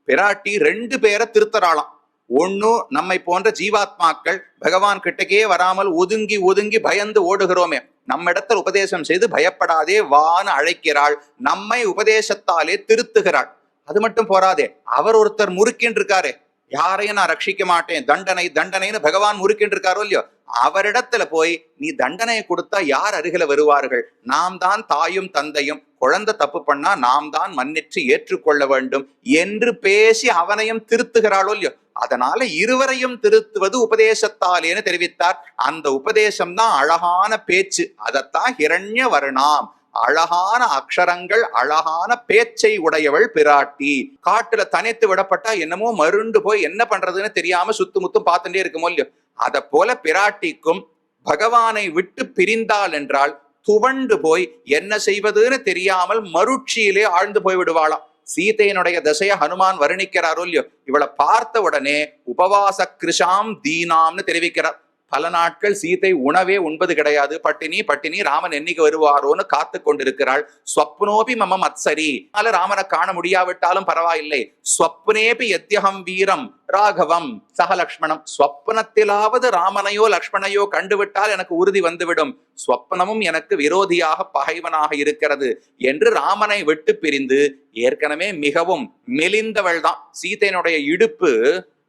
பிராட்டி 2 பேரை திருத்தறாளாம். ஒண்ணு, நம்மை போன்ற ஜீவாத்மாக்கள் பகவான் கிட்டக்கே வராமல் ஒதுங்கி ஒதுங்கி பயந்து ஓடுகிறோமே, நம்ம இடத்துல உபதேசம் செய்து பயப்படாதே வான்னு அழைக்கிறாள். நம்மை உபதேசத்தாலே திருத்துகிறாள். அது மட்டும் போராதே, அவர் ஒருத்தர் முறுக்கின்னு இருக்காரு, யாரையும் நான் ரட்சிக்க மாட்டேன், தண்டனை தண்டனைன்னு பகவான் முறுக்கின்னு இருக்காரோ இல்லையோ, அவரிடத்துல போய் நீ தண்டனையை கொடுத்தா யார் அருகில வருவார்கள்? நாம் தான் தாயும் தந்தையும், குழந்தை தப்பு பண்ணா நாம் தான் மன்னிச்சு ஏற்றுக்கொள்ள வேண்டும் என்று பேசி அவனையும் திருத்துகிறாளோ இல்லையோ. அதனால இருவரையும் திருத்துவது உபதேசத்தாலேன்னு தெரிவித்தார். அந்த உபதேசம் தான் அழகான பேச்சு. அதத்தான் ஹிரண்ய வர்ணாம், அழகான அக்ஷரங்கள், அழகான பேச்சை உடையவள் பிராட்டி. காட்டுல தனித்து விடப்பட்டா என்னமோ மருண்டு போய் என்ன பண்றதுன்னு தெரியாம சுத்து முத்தும் பார்த்துட்டே இருக்குமோ இல்லையோ, அத போல பிராட்டிக்கும் பகவானை விட்டு பிரிந்தாள் என்றால் துவண்டு போய் என்ன செய்வதுன்னு தெரியாமல் மருட்சியிலே ஆழ்ந்து போய் விடுவாளாம். சீதையினுடைய தசைய ஹனுமான் வர்ணிக்கிறாரோ இல்லையோ, இவளை பார்த்த உடனே உபவாச கிருஷாம் தீனாம்னு தெரிவிக்கிறார். பல நாட்கள் சீதை உணவே உண்பது கிடையாது, பட்டினி பட்டினி, ராமன் என்னைக்கு வருவாரோன்னு காத்து கொண்டிருக்கிறாள். ஸ்வப்னோபி மம மத்சரி, ராமனை காண முடியாவிட்டாலும் பரவாயில்லை, ஸ்வப்னேபி யத்யஹம் வீரம் ராகவம் சக லக்ஷ்மணம், ஸ்வப்னத்திலாவது ராமனையோ லக்ஷ்மணையோ கண்டுவிட்டால் எனக்கு உறுதி வந்துவிடும், ஸ்வப்னமும் எனக்கு விரோதியாக பகைவனாக இருக்கிறது என்று ராமனை விட்டு பிரிந்து, ஏற்கனவே மிகவும் மெலிந்தவள் தான் சீதையினுடைய இடுப்பு,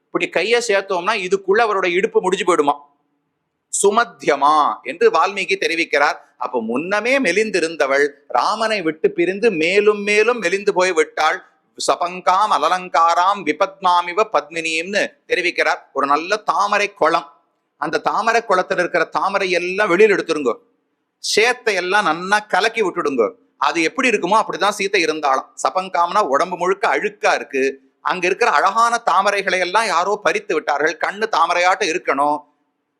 இப்படி கைய சேர்த்தோம்னா இதுக்குள்ள அவருடைய இடுப்பு முடிஞ்சு போயிடுமா, சுமத்தியமா என்று வால்மீகி தெரிவிக்கிறார். அப்போ முன்னமே மெலிந்திருந்தவள் ராமனை விட்டு பிரிந்து மேலும் மேலும் மெலிந்து போய் விட்டாள். சபங்காம் அலலங்காராம் விபத்மாமிவ பத்மினின்னு தெரிவிக்கிறார். ஒரு நல்ல தாமரை குளம், அந்த தாமரை குளத்துல இருக்கிற தாமரை எல்லாம் வெளியில் எடுத்துருங்க, சேத்தை எல்லாம் நன்னா கலக்கி விட்டுடுங்க. அது எப்படி இருக்குமோ அப்படிதான் சீத்தை இருந்தாலும். சபங்காம்னா உடம்பு முழுக்க அழுக்கா இருக்கு, அங்க இருக்கிற அழகான தாமரைகளை எல்லாம் யாரோ பறித்து விட்டார்கள், கண்ணு தாமரையாட்ட இருக்கணும்,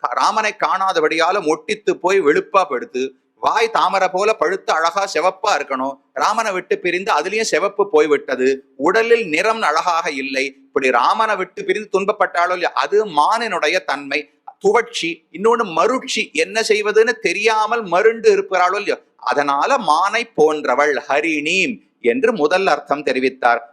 ராமனை காணாதபடியால மொட்டித்து போய் வெளுப்பா படுத்து, வாய் தாமரை போல பழுத்து அழகா சிவப்பா இருக்கணும், ராமனை விட்டு பிரிந்து அதுலயும் சிவப்பு போய்விட்டது, உடலில் நிறம் அழகாக இல்லை, இப்படி ராமனை விட்டு பிரிந்து துன்பப்பட்டாலோ இல்லையா, அது மானினுடைய தன்மை, துவட்சி. இன்னொன்னு மருட்சி, என்ன செய்வதுன்னு தெரியாமல் மருண்டு இருக்கிறாளோ இல்லையோ, அதனால மானை போன்றவள் ஹரிணீம் என்று முதல் அர்த்தம் தெரிவித்தார்.